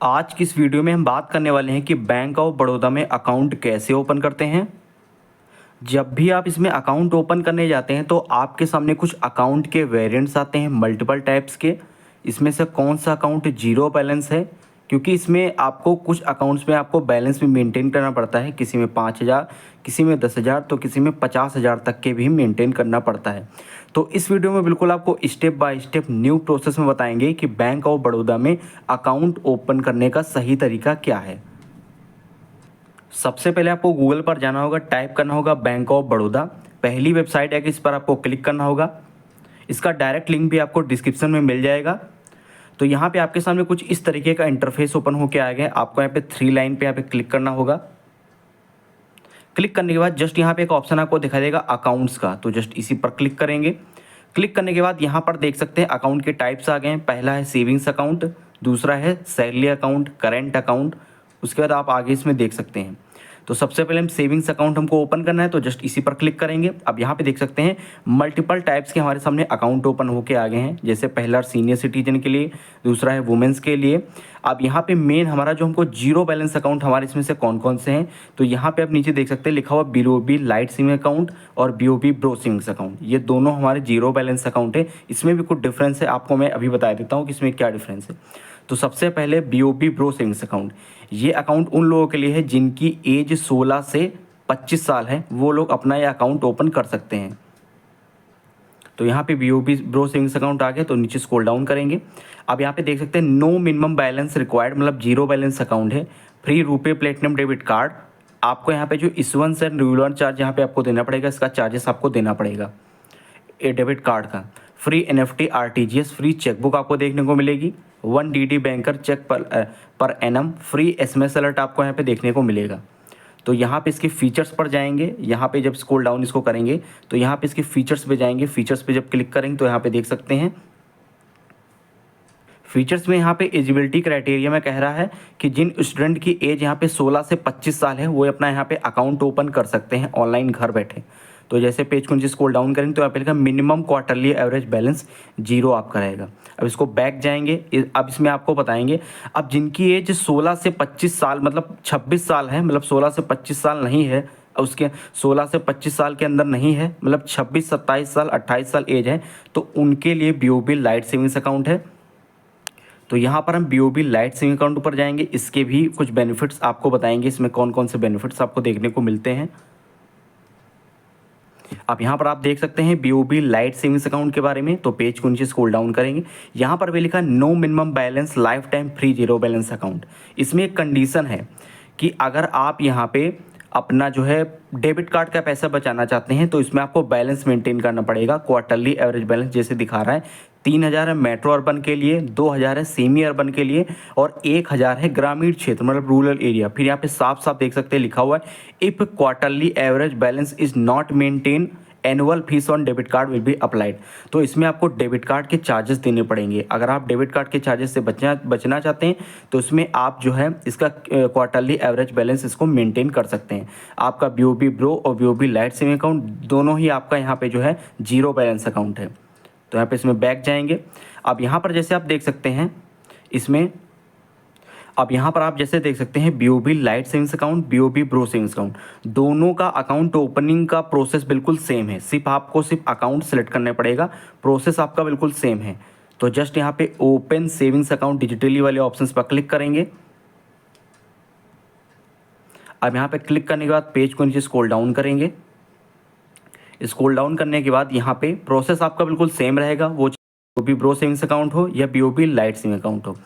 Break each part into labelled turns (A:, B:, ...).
A: आज की इस वीडियो में हम बात करने वाले हैं कि बैंक ऑफ बड़ौदा में अकाउंट कैसे ओपन करते हैं। जब भी आप इसमें अकाउंट ओपन करने जाते हैं तो आपके सामने कुछ अकाउंट के वेरिएंट्स आते हैं मल्टीपल टाइप्स के। इसमें से कौन सा अकाउंट जीरो बैलेंस है, क्योंकि इसमें आपको कुछ अकाउंट्स में आपको बैलेंस भी मेंटेन करना पड़ता है। किसी में 5,000, किसी में 10,000, तो किसी में 50,000 तक के भी मेंटेन करना पड़ता है। तो इस वीडियो में बिल्कुल आपको step by step new process में बताएंगे कि बैंक ऑफ बड़ौदा में अकाउंट ओपन करने का सही तरीका क्या है। सबसे पहले आपको गूगल पर जाना होगा, टाइप करना होगा बैंक ऑफ बड़ौदा। पहली वेबसाइट है कि इस पर आपको क्लिक करना होगा। इसका डायरेक्ट लिंक भी आपको डिस्क्रिप्शन में मिल जाएगा। तो यहाँ पे आपके सामने कुछ इस तरीके का इंटरफेस ओपन होकर आ गया। आपको यहाँ पे 3 लाइन पे यहाँ पे क्लिक करना होगा। क्लिक करने के बाद जस्ट यहाँ पे एक ऑप्शन आपको दिखाई देगा अकाउंट्स का, तो जस्ट इसी पर क्लिक करेंगे। क्लिक करने के बाद यहाँ पर देख सकते हैं अकाउंट के टाइप्स आ गए हैं। पहला है सेविंग्स अकाउंट, दूसरा है सैलरी अकाउंट, करेंट अकाउंट। उसके बाद आप आगे इसमें देख सकते हैं। तो सबसे पहले हम सेविंग्स अकाउंट हमको ओपन करना है, तो जस्ट इसी पर क्लिक करेंगे। अब यहाँ पे देख सकते हैं मल्टीपल टाइप्स के हमारे सामने अकाउंट ओपन होके आ गए हैं। जैसे पहला सीनियर सिटीजन के लिए, दूसरा है वुमेन्स के लिए। अब यहाँ पे मेन हमारा जो हमको जीरो बैलेंस अकाउंट हमारे इसमें से कौन कौन से हैं, तो यहाँ पे आप नीचे देख सकते हैं लिखा हुआ BOB लाइट सेविंग अकाउंट और BOB ब्रो सेविंग्स अकाउंट। ये दोनों हमारे जीरो बैलेंस अकाउंट है। इसमें भी कुछ डिफरेंस है, आपको मैं अभी बता देता हूँ कि इसमें क्या डिफरेंस है। तो सबसे पहले BOB ब्रो सेविंग्स अकाउंट, ये अकाउंट उन लोगों के लिए है जिनकी एज 16 से 25 साल है, वो लोग अपना ये अकाउंट ओपन कर सकते हैं। तो यहाँ पे BOB ब्रो सेविंग्स अकाउंट आ गया, तो नीचे स्क्रॉल डाउन करेंगे। अब यहाँ पे देख सकते हैं नो मिनिमम बैलेंस रिक्वायर्ड, मतलब जीरो बैलेंस अकाउंट है। फ्री रुपए प्लेटिनम डेबिट कार्ड। आपको यहाँ पे जो इशुएंस एंड रिन्यूअल चार्ज यहाँ पे आपको देना पड़ेगा, इसका चार्जेस आपको देना पड़ेगा डेबिट कार्ड का। Free NFT RTGS, free chequebook आपको देखने को मिलेगी। 1 DD बैंकर चेक पर एनम, फ्री SMS अलर्ट आपको यहाँ पे देखने को मिलेगा। तो यहाँ पे इसके फीचर्स पर जाएंगे। यहाँ पे जब स्क्रॉल डाउन इसको करेंगे तो यहाँ पे इसके फीचर्स पे जाएंगे। फीचर्स पे जब क्लिक करेंगे तो यहाँ पे देख सकते हैं फीचर्स में यहाँ पे एजिबिलिटी क्राइटेरिया में कह रहा है कि जिन स्टूडेंट की एज यहाँ पे 16 से 25 साल है वो अपना यहाँ पे अकाउंट ओपन कर सकते हैं ऑनलाइन घर बैठे। तो जैसे पेज को नीचे स्क्रॉल डाउन करेंगे तो यहाँ पे लिखा minimum quarterly average balance zero आपका रहेगा। अब इसको बैक जाएंगे। अब इसमें आपको बताएंगे अब जिनकी एज 16 से 25 साल मतलब 26 साल है, मतलब 16 से 25 साल नहीं है, उसके 16 से 25 साल के अंदर नहीं है, मतलब 26, 27 साल, 28 साल एज है, तो उनके लिए BOB लाइट सेविंग्स अकाउंट है। तो यहाँ पर हम BOB लाइट सेविंग अकाउंट पर जाएंगे। इसके भी कुछ बेनिफिट्स आपको बताएंगे, इसमें कौन कौन से बेनिफिट्स आपको देखने को मिलते हैं। अब यहाँ पर आप देख सकते हैं BOB लाइट सेविंग्स अकाउंट के बारे में। तो पेज को नीचे स्क्रॉल डाउन करेंगे, यहाँ पर भी लिखा no minimum balance lifetime free zero balance account. इसमें एक कंडीशन है कि अगर आप यहाँ पे अपना जो है डेबिट कार्ड का पैसा बचाना चाहते हैं तो इसमें आपको बैलेंस मेंटेन करना पड़ेगा। क्वार्टरली एवरेज बैलेंस जैसे दिखा रहा है 3,000 है मेट्रो अर्बन के लिए, 2,000 है सेमी अर्बन के लिए और 1,000 है ग्रामीण क्षेत्र मतलब रूरल एरिया। फिर यहाँ पे साफ साफ देख सकते हैं लिखा हुआ है if quarterly average balance is not maintain annual fees on debit card will be applied. तो इसमें आपको डेबिट कार्ड के चार्जेस देने पड़ेंगे। अगर आप डेबिट कार्ड के चार्जेस से बचना चाहते हैं तो इसमें आप जो है इसका क्वार्टरली एवरेज बैलेंस इसको मेंटेन कर सकते हैं। आपका BOB ब्रो और BOB लाइट सेविंग अकाउंट दोनों ही आपका यहाँ पे जो है जीरो बैलेंस अकाउंट है। तो यहाँ पे इसमें बैक जाएंगे। अब यहाँ पर जैसे आप देख सकते हैं इसमें अब यहाँ पर आप जैसे देख सकते हैं BOB light savings account, BOB bro savings account, दोनों का अकाउंट ओपनिंग का प्रोसेस बिल्कुल सेम है। सिर्फ अकाउंट सेलेक्ट करना पड़ेगा, प्रोसेस आपका बिल्कुल सेम है। तो जस्ट यहाँ पे ओपन सेविंग्स अकाउंट डिजिटली वाले ऑप्शंस पर क्लिक करेंगे। अब यहाँ पे क्लिक करने के बाद पेज को नीचे स्क्रॉल डाउन करेंगे। स्क्रॉल डाउन करने के बाद यहाँ पे प्रोसेस आपका बिल्कुल सेम रहेगा, वो BOB ब्रो सेविंग्स अकाउंट हो या BOB लाइट सेविंग अकाउंट हो।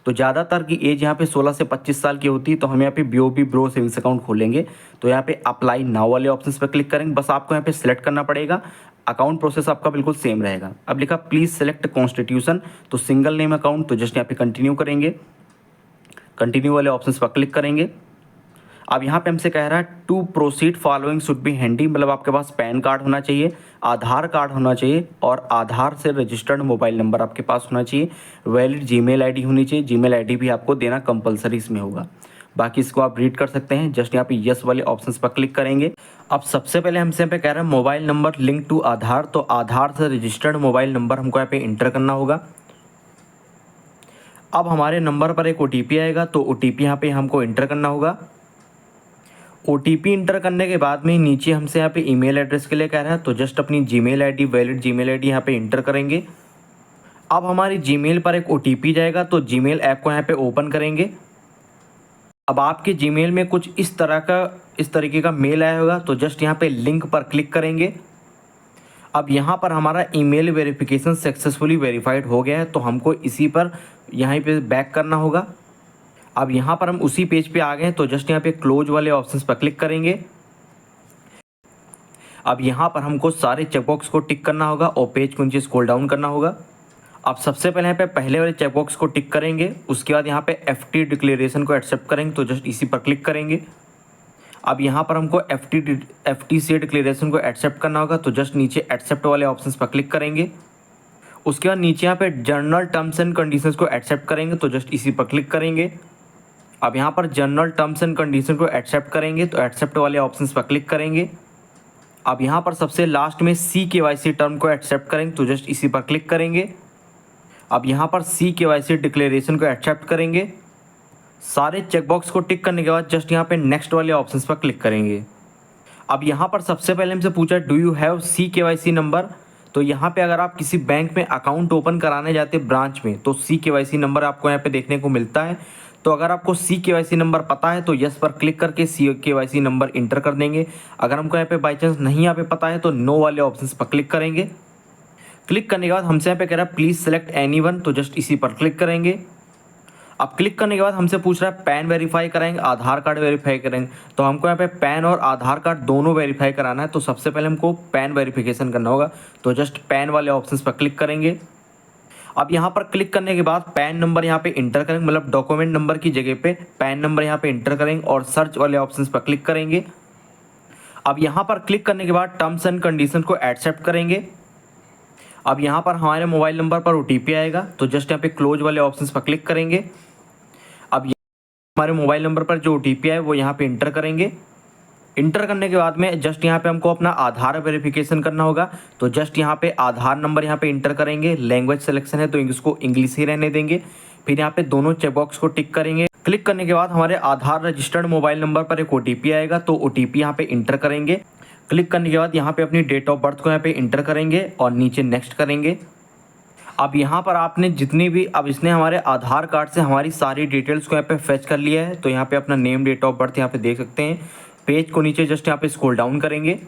A: तो ज़्यादातर की एज यहाँ पे 16 से 25 साल की होती है, तो हम यहाँ पे BOB ब्रो सेविंग्स अकाउंट खोलेंगे। तो यहाँ पे अप्लाई नाउ वाले ऑप्शंस पर क्लिक करेंगे। बस आपको यहाँ पे सिलेक्ट करना पड़ेगा, अकाउंट प्रोसेस आपका बिल्कुल सेम रहेगा। अब लिखा प्लीज़ सेलेक्ट कॉन्स्टिट्यूशन, तो सिंगल नेम अकाउंट, तो जस्ट यहाँ पे कंटिन्यू करेंगे। कंटिन्यू वाले ऑप्शंस पर क्लिक करेंगे। अब यहाँ पे हमसे कह रहा है to proceed following should be handy, मतलब आपके पास पैन कार्ड होना चाहिए, आधार कार्ड होना चाहिए और आधार से रजिस्टर्ड मोबाइल नंबर आपके पास होना चाहिए। वैलिड जीमेल आईडी होनी चाहिए, जीमेल आईडी भी आपको देना कंपलसरी इसमें होगा। बाकी इसको आप रीड कर सकते हैं। जस्ट यहाँ पे यस वाले ऑप्शंस पर क्लिक करेंगे। अब सबसे पहले हमसे यहाँ पे कह रहा है मोबाइल नंबर लिंक टू आधार, तो आधार से रजिस्टर्ड मोबाइल नंबर हमको यहाँ पे इंटर करना होगा। अब हमारे नंबर पर एक OTP आएगा, तो OTP यहाँ पे हमको इंटर करना होगा। OTP इंटर करने के बाद में नीचे हमसे यहाँ पे ईमेल एड्रेस के लिए कह रहा है, तो जस्ट अपनी Gmail ID, valid Gmail ID यहाँ पे इंटर करेंगे। अब हमारी जीमेल पर एक OTP जाएगा, तो जीमेल ऐप को यहाँ पे ओपन करेंगे। अब आपके जीमेल में कुछ इस तरीके का मेल आया होगा, तो जस्ट यहाँ पे लिंक पर क्लिक करेंगे। अब यहाँ पर हमारा ईमेल वेरिफिकेशन सक्सेसफुली वेरीफाइड हो गया है, तो हमको इसी पर यहाँ पे बैक करना होगा। अब यहाँ पर हम उसी पेज पे आ गए हैं, तो जस्ट यहाँ पे क्लोज वाले ऑप्शंस पर क्लिक करेंगे। अब यहाँ पर हमको सारे चेकबॉक्स को टिक करना होगा और पेज को नीचे स्क्रॉल डाउन करना होगा। अब सबसे पहले यहाँ पे पहले वाले चेकबॉक्स को टिक करेंगे, उसके बाद यहाँ पे FT डिक्लेरेशन को एक्सेप्ट करेंगे, तो जस्ट इसी पर क्लिक करेंगे। अब यहाँ पर हमको FTC डिक्लेरेशन को एक्सेप्ट करना होगा, तो जस्ट नीचे एक्सेप्ट वाले ऑप्शंस पर क्लिक करेंगे। उसके बाद नीचे यहाँ पे जनरल टर्म्स एंड कंडीशंस को एक्सेप्ट करेंगे, तो जस्ट इसी पर क्लिक करेंगे। अब यहाँ पर जनरल टर्म्स एंड कंडीशन को एक्सेप्ट करेंगे, तो एक्सेप्ट वाले ऑप्शंस पर क्लिक करेंगे। अब यहाँ पर सबसे लास्ट में CKYC टर्म को एक्सेप्ट करेंगे, तो जस्ट इसी पर क्लिक करेंगे। अब यहाँ पर CKYC डिक्लेरेशन को एक्सेप्ट करेंगे। सारे चेकबॉक्स को टिक करने के बाद जस्ट यहाँ पे नेक्स्ट वाले ऑप्शंस पर क्लिक करेंगे। अब यहाँ पर सबसे पहले हमसे पूछा do you have CKYC number, तो यहाँ पे अगर आप किसी बैंक में अकाउंट ओपन कराने जाते ब्रांच में, तो CKYC नंबर आपको यहाँ पे देखने को मिलता है। तो अगर आपको CKYC नंबर पता है तो यस पर क्लिक करके CKYC नंबर इंटर कर देंगे। अगर हमको यहाँ पे बाई चांस नहीं यहाँ पे पता है तो नो वाले ऑप्शंस पर क्लिक करेंगे। क्लिक करने के बाद हमसे यहाँ पे कह रहा है प्लीज़ सेलेक्ट एनीवन, तो जस्ट इसी पर क्लिक करेंगे। अब क्लिक करने के बाद हमसे पूछ रहा है पैन वेरीफाई कराएंगे, आधार कार्ड वेरीफाई करेंगे, तो हमको यहाँ पे पैन और आधार कार्ड दोनों वेरीफाई कराना है। तो सबसे पहले हमको पैन वेरिफिकेशन करना होगा, तो जस्ट पैन वाले ऑप्शंस पर क्लिक करेंगे। अब यहाँ पर क्लिक करने के बाद पैन नंबर यहाँ पे इंटर करेंगे, मतलब डॉक्यूमेंट नंबर की जगह पे पैन नंबर यहाँ पे इंटर करेंगे और सर्च वाले ऑप्शंस पर क्लिक करेंगे। अब यहाँ पर क्लिक करने के बाद टर्म्स एंड कंडीशन को एक्सेप्ट करेंगे। अब यहाँ पर हमारे मोबाइल नंबर पर OTP आएगा, तो जस्ट यहाँ पे क्लोज वाले ऑप्शंस पर क्लिक करेंगे। अब हमारे मोबाइल नंबर पर जो OTP है वो यहाँ पे इंटर करेंगे। इंटर करने के बाद में जस्ट यहाँ पे हमको अपना आधार वेरिफिकेशन करना होगा, तो जस्ट यहाँ पे आधार नंबर यहाँ पे इंटर करेंगे। लैंग्वेज सिलेक्शन है तो इसको इंग्लिश ही रहने देंगे। फिर यहाँ पे दोनों चेकबॉक्स को टिक करेंगे। क्लिक करने के बाद हमारे आधार रजिस्टर्ड मोबाइल नंबर पर एक OTP आएगा, तो OTP यहाँ पे इंटर करेंगे। क्लिक करने के बाद यहाँ पे अपनी डेट ऑफ बर्थ को यहाँ पे इंटर करेंगे और नीचे नेक्स्ट करेंगे। अब यहाँ पर आपने जितनी भी, अब इसने हमारे आधार कार्ड से हमारी सारी डिटेल्स को यहाँ पे फेच कर लिया है, तो यहाँ पे अपना नेम, डेट ऑफ बर्थ यहाँ पे देख सकते हैं। पेज को नीचे जस्ट यहाँ पे स्क्रॉल डाउन करेंगे।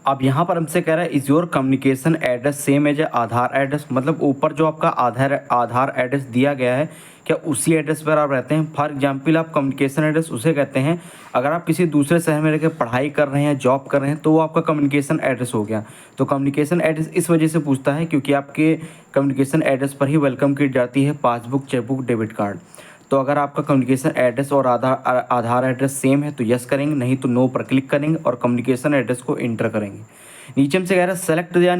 A: अब यहाँ पर हमसे कह रहा है is your communication address same as Aadhaar address, मतलब ऊपर जो आपका आधार एड्रेस दिया गया है क्या उसी एड्रेस पर आप रहते हैं। फॉर एग्जाम्पल आप कम्युनिकेशन एड्रेस उसे कहते हैं अगर आप किसी दूसरे शहर में रहकर पढ़ाई कर रहे हैं, जॉब कर रहे हैं, तो वो आपका कम्युनिकेशन एड्रेस हो गया। तो कम्युनिकेशन एड्रेस इस वजह से पूछता है क्योंकि आपके कम्युनिकेशन एड्रेस पर ही वेलकम की जाती है पासबुक, चेकबुक, डेबिट कार्ड। तो अगर आपका कम्युनिकेशन एड्रेस और आधार एड्रेस सेम है तो यस करेंगे, नहीं तो नो पर क्लिक करेंगे और कम्युनिकेशन एड्रेस को इंटर करेंगे। नीचे हमसे कह रहा है सेलेक्ट द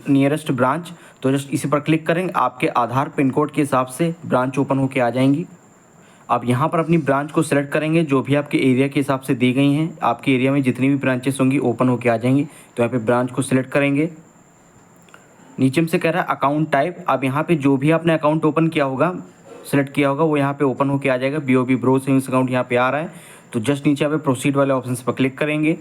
A: नियरेस्ट ब्रांच, तो जस्ट इसी पर क्लिक करेंगे। आपके आधार पिन कोड के हिसाब से ब्रांच ओपन होके आ जाएंगी। अब यहाँ पर अपनी ब्रांच को सिलेक्ट करेंगे जो भी आपके एरिया के हिसाब से दी गई हैं। आपके एरिया में जितनी भी ब्रांचेस होंगी ओपन होके आ जाएंगी, तो यहाँ पे ब्रांच को सिलेक्ट करेंगे। नीचे हमसे कह रहा है अकाउंट टाइप, अब यहाँ पे जो भी आपने अकाउंट ओपन किया होगा, सेलेक्ट किया होगा, वो यहाँ पे ओपन होके आ जाएगा। BOB ब्रो सेविंग्स अकाउंट यहाँ पे आ रहा है, तो जस्ट नीचे यहाँ पे प्रोसीड वाले ऑप्शन पर क्लिक करेंगे।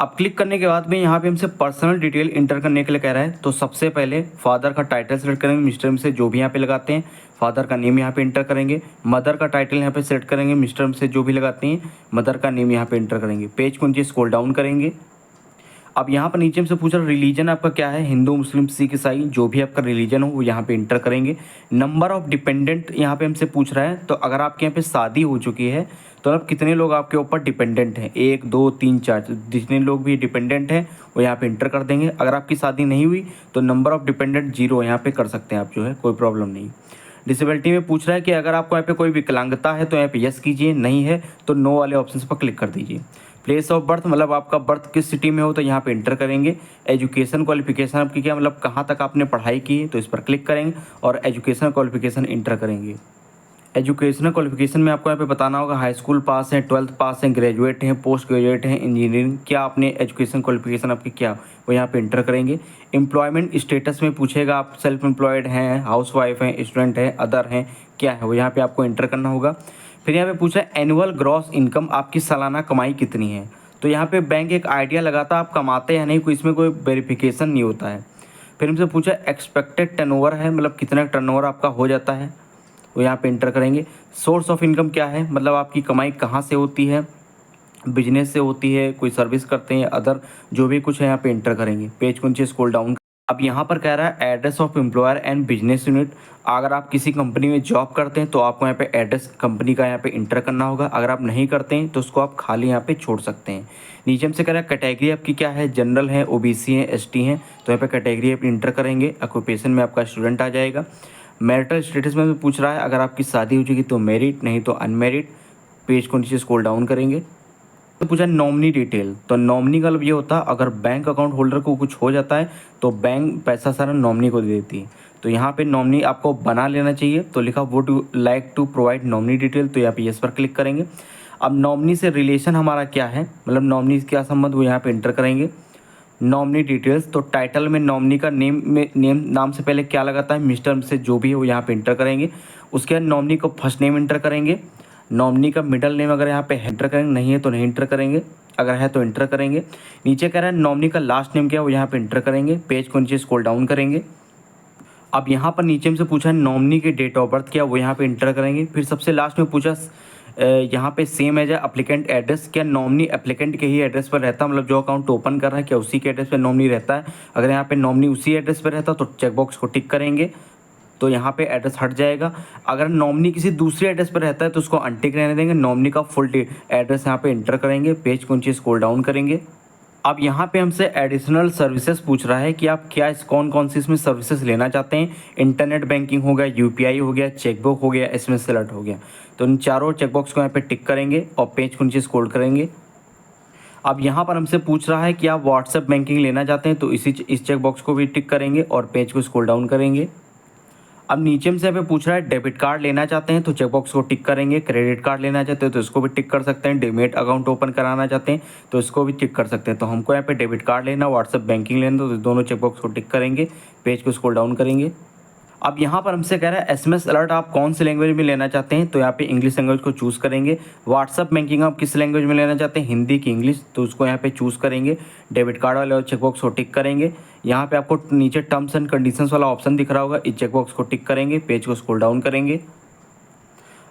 A: अब क्लिक करने के बाद में यहाँ पे हमसे पर्सनल डिटेल इंटर करने के लिए कह रहा है, तो सबसे पहले फादर का टाइटल सेलेक्ट करेंगे, मिस्टर से जो भी यहाँ पे लगाते हैं, फादर का नेम यहाँ पे इंटर करेंगे। मदर का टाइटल यहाँ पे सेलेक्ट करेंगे, मिस्टर से जो भी लगाते हैं, मदर का नेम यहाँ पे इंटर करेंगे। पेज को नीचे स्क्रॉल डाउन करेंगे। अब यहाँ पर नीचे से पूछ रहा है रिलीजन आपका क्या है, हिंदू, मुस्लिम, सिख, ईसाई, जो भी आपका रिलीजन हो वो यहाँ पे इंटर करेंगे। नंबर ऑफ डिपेंडेंट यहाँ पे हमसे पूछ रहा है, तो अगर आपके यहाँ पे शादी हो चुकी है तो अब कितने लोग आपके ऊपर डिपेंडेंट हैं, 1 2 3 4, जितने लोग भी डिपेंडेंट हैं वो यहाँ पे इंटर कर देंगे। अगर आपकी शादी नहीं हुई तो नंबर ऑफ डिपेंडेंट 0 यहाँ पे कर सकते हैं आप, जो है कोई प्रॉब्लम नहीं। डिसेबिलिटी में पूछ रहा है कि अगर आपको यहाँ पे कोई विकलांगता है तो यहाँ पे यस कीजिए, नहीं है तो नो वाले ऑप्शन पर क्लिक कर दीजिए। प्लेस ऑफ बर्थ, मतलब आपका बर्थ किस सिटी में हो तो यहाँ पे इंटर करेंगे। एजुकेशन क्वालिफिकेशन आपकी क्या, मतलब कहाँ तक आपने पढ़ाई की है, तो इस पर क्लिक करेंगे और एजुकेशन क्वालिफिकेशन इंटर करेंगे। एजुकेशनल क्वालिफिकेशन में आपको यहाँ पे बताना होगा हाई स्कूल पास है, 12th पास है, ग्रेजुएट हैं, पोस्ट ग्रेजुएट हैं, इंजीनियरिंग, क्या आपने एजुकेशन क्वालिफिकेशन आपकी क्या वो यहाँ पे इंटर करेंगे। एम्प्लॉयमेंट स्टेटस में पूछेगा आप सेल्फ एम्प्लॉयड हैं, हाउस वाइफ हैं, स्टूडेंट हैं, अदर हैं, क्या है वो यहाँ पे आपको इंटर करना होगा। फिर यहाँ पे पूछा एनुअल ग्रॉस इनकम, आपकी सालाना कमाई कितनी है। तो यहाँ पे बैंक एक आइडिया लगाता है आप कमाते हैं नहीं, कोई इसमें कोई वेरिफिकेशन नहीं होता है। फिर हमसे पूछा एक्सपेक्टेड टर्नओवर है, मतलब कितना टर्नओवर आपका हो जाता है, वो यहाँ पे इंटर करेंगे। सोर्स ऑफ इनकम क्या है, मतलब आपकी कमाई कहाँ से होती है, बिजनेस से होती है, कोई सर्विस करते हैं, अदर जो भी कुछ है यहाँ पे इंटर करेंगे। पेज को नीचे स्क्रॉल डाउन। अब यहाँ पर कह रहा है address of employer and business unit. अगर आप किसी कंपनी में जॉब करते हैं तो आपको यहाँ पे एड्रेस कंपनी का यहाँ पे इंटर करना होगा। अगर आप नहीं करते हैं तो उसको आप खाली यहाँ पे छोड़ सकते हैं। नीचे हमसे कह रहा है कैटेगरी आपकी क्या है, जनरल है, ओबीसी है, एसटी है, तो यहाँ पे कैटेगरी आप इंटर करेंगे। ऑक्यूपेशन में आपका स्टूडेंट आ जाएगा। मैरिटल स्टेटस में भी पूछ रहा है, अगर आपकी शादी हो चुकी तो मैरिड, नहीं तो अनमैरिड। पेज को नीचे स्क्रॉल डाउन करेंगे तो पूछा नॉमिनी डिटेल। तो नॉमिनी का मतलब ये होता है अगर बैंक अकाउंट होल्डर को कुछ हो जाता है तो बैंक पैसा सारा नॉमिनी को दे देती है। तो यहाँ पे नॉमिनी आपको बना लेना चाहिए। तो लिखा would you like to provide nominee detail, तो यहाँ पे यस पर क्लिक करेंगे। अब नॉमिनी से रिलेशन हमारा क्या है, मतलब नॉमिनी क्या संबंध, वो यहाँ पे इंटर करेंगे। नॉमिनी डिटेल्स, तो टाइटल में नॉमिनी का नेम नाम से पहले क्या लगाता है, मिस्टर से जो भी है वो यहाँ पे इंटर करेंगे। उसके बाद नॉमिनी को फर्स्ट नेम इंटर करेंगे। नॉमिनी का मिडल नेम अगर यहाँ पे इंटर करेंगे, नहीं है तो नहीं इंटर करेंगे, अगर है तो इंटर करेंगे। नीचे कह रहा है नॉमिनी का लास्ट नेम क्या है वो यहाँ पे इंटर करेंगे। पेज को नीचे स्क्रॉल डाउन करेंगे। अब यहाँ पर नीचे से पूछा है नॉमिनी की डेट ऑफ बर्थ क्या, वो यहाँ पे इंटर करेंगे। फिर सबसे लास्ट में पूछा यहाँ पे सेम एज एप्लीकेंट एड्रेस, क्या नॉमिनी एप्लीकेंट के ही एड्रेस पर रहता है, मतलब जो अकाउंट ओपन कर रहा है क्या उसी के एड्रेस पर नॉमिनी रहता है। अगर यहाँ पे नॉमिनी उसी एड्रेस पर रहता तो चेकबॉक्स को टिक करेंगे, तो यहाँ पे एड्रेस हट जाएगा। अगर नॉमिनी किसी दूसरे एड्रेस पर रहता है तो उसको अनटिक रहने देंगे। नॉमिनी का फुल एड्रेस यहाँ पे इंटर करेंगे। पेज को नीचे स्क्रॉल डाउन करेंगे। अब यहाँ पे हमसे एडिशनल सर्विसेज पूछ रहा है कि आप क्या कौन कौन सी इसमें सर्विसेज लेना चाहते हैं। इंटरनेट बैंकिंग हो गया, यूपीआई हो गया, चेकबुक हो गया, एसएमएस अलर्ट हो गया। तो इन चारों चेकबॉक्स को यहाँ पे टिक करेंगे और पेज को नीचे स्क्रॉल करेंगे। अब यहाँ पर हमसे पूछ रहा है कि आप व्हाट्सएप बैंकिंग लेना चाहते हैं, तो इस चेकबॉक्स को भी टिक करेंगे और पेज को स्क्रॉल डाउन करेंगे। अब नीचे से हमें पूछ रहा है डेबिट कार्ड लेना चाहते हैं, तो चेकबॉक्स को टिक करेंगे। क्रेडिट कार्ड लेना चाहते हैं तो इसको भी टिक कर सकते हैं। डीमैट अकाउंट ओपन कराना चाहते हैं तो इसको भी टिक कर सकते हैं। तो हमको यहाँ पे डेबिट कार्ड लेना, व्हाट्सएप बैंकिंग लेना, तो दोनों चेकबॉक्स को टिक करेंगे। पेज को स्क्रॉल डाउन करेंगे। अब यहाँ पर हमसे कह रहा है एसएमएस अलर्ट आप कौन सी लैंग्वेज में लेना चाहते हैं, तो यहाँ पे इंग्लिश लैंग्वेज को चूज़ करेंगे। व्हाट्सअप बैंकिंग आप किस लैंग्वेज में लेना चाहते हैं, हिंदी की इंग्लिश, तो उसको यहाँ पे चूज़ करेंगे। डेबिट कार्ड वाले चेकबॉक्स को टिक करेंगे। यहाँ पे आपको नीचे टर्म्स एंड कंडीशंस वाला ऑप्शन दिख रहा होगा, इस चेकबॉक्स को टिक करेंगे। पेज को स्क्रॉल डाउन करेंगे।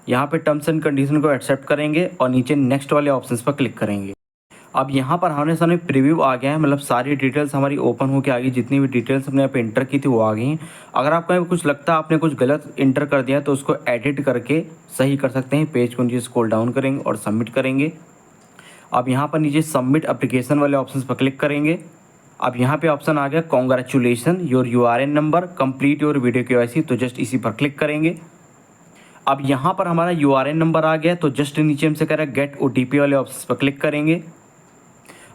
A: यहाँ पे टर्म्स एंड कंडीशन को एक्सेप्ट करेंगे और नीचे नेक्स्ट वाले ऑप्शन पर क्लिक करेंगे। अब यहाँ पर हमारे सामने प्रीव्यू आ गया है, मतलब सारी डिटेल्स हमारी ओपन होकर आ गई, जितनी भी डिटेल्स हमने यहाँ पे इंटर की थी वो आ गई हैं। अगर आपको यहाँ पे कुछ लगता है आपने कुछ गलत इंटर कर दिया तो उसको एडिट करके सही कर सकते हैं। पेज को नीचे स्क्रॉल डाउन करेंगे और सबमिट करेंगे। अब यहाँ पर नीचे सबमिट एप्लीकेशन वाले ऑप्शन पर क्लिक करेंगे। अब यहाँ पे ऑप्शन आ गया congratulation your URN number complete your video KYC, तो जस्ट इसी पर क्लिक करेंगे। अब यहाँ पर हमारा यूआरएन नंबर आ गया, तो जस्ट नीचे हमसे कह रहा है गेट ओटीपी वाले ऑप्शन पर क्लिक करेंगे।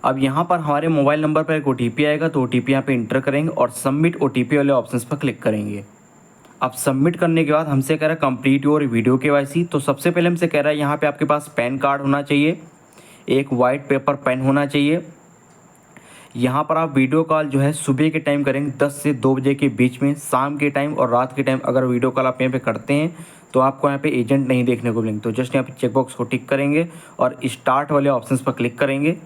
A: अब यहाँ पर हमारे मोबाइल नंबर पर एक ओटीपी आएगा, तो ओटीपी यहाँ पे इंटर करेंगे और सबमिट ओटीपी वाले ऑप्शंस पर क्लिक करेंगे। अब सबमिट करने के बाद हमसे कह रहा है कंप्लीट योर वीडियो केवाईसी, तो सबसे पहले हमसे कह रहा है यहाँ पे आपके पास पैन कार्ड होना चाहिए, एक वाइट पेपर पेन होना चाहिए। यहाँ पर आप वीडियो कॉल जो है सुबह के टाइम करेंगे 10 से 2 बजे के बीच में, शाम के टाइम और रात के टाइम अगर वीडियो कॉल आप यहाँ पे करते हैं तो आपको यहाँ पे एजेंट नहीं देखने को मिलेंगे। तो जस्ट यहाँ पे चेकबॉक्स को टिक करेंगे और स्टार्ट वाले ऑप्शंस पर क्लिक करेंगे।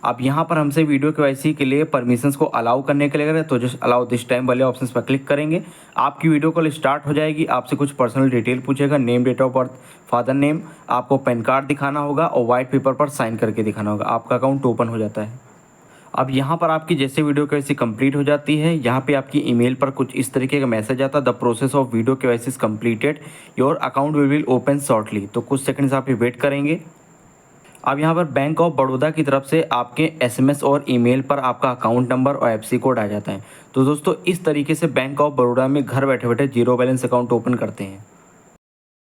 A: अब यहाँ पर हमसे वीडियो केवाईसी के लिए परमिशंस को अलाउ करने के लिए करें, तो जस्ट अलाउ दिस टाइम वाले ऑप्शंस पर क्लिक करेंगे। आपकी वीडियो कॉल स्टार्ट हो जाएगी। आपसे कुछ पर्सनल डिटेल पूछेगा, name, date of birth, father name, आपको पैन कार्ड दिखाना होगा और वाइट पेपर पर साइन करके दिखाना होगा। आपका अकाउंट ओपन हो जाता है। अब यहाँ पर आपकी जैसे वीडियो केवाईसी कंप्लीट हो जाती है, यहाँ पे आपकी ईमेल पर कुछ इस तरीके का मैसेज आता है, the process of video KYC is completed, your account will open shortly. तो कुछ सेकंड्स आप वेट करेंगे। अब यहाँ पर बैंक ऑफ बड़ौदा की तरफ से आपके एसएमएस और ईमेल पर आपका अकाउंट नंबर और एफसी कोड आ जाता है। तो दोस्तों इस तरीके से बैंक ऑफ बड़ौदा में घर बैठे बैठे जीरो बैलेंस अकाउंट ओपन करते हैं।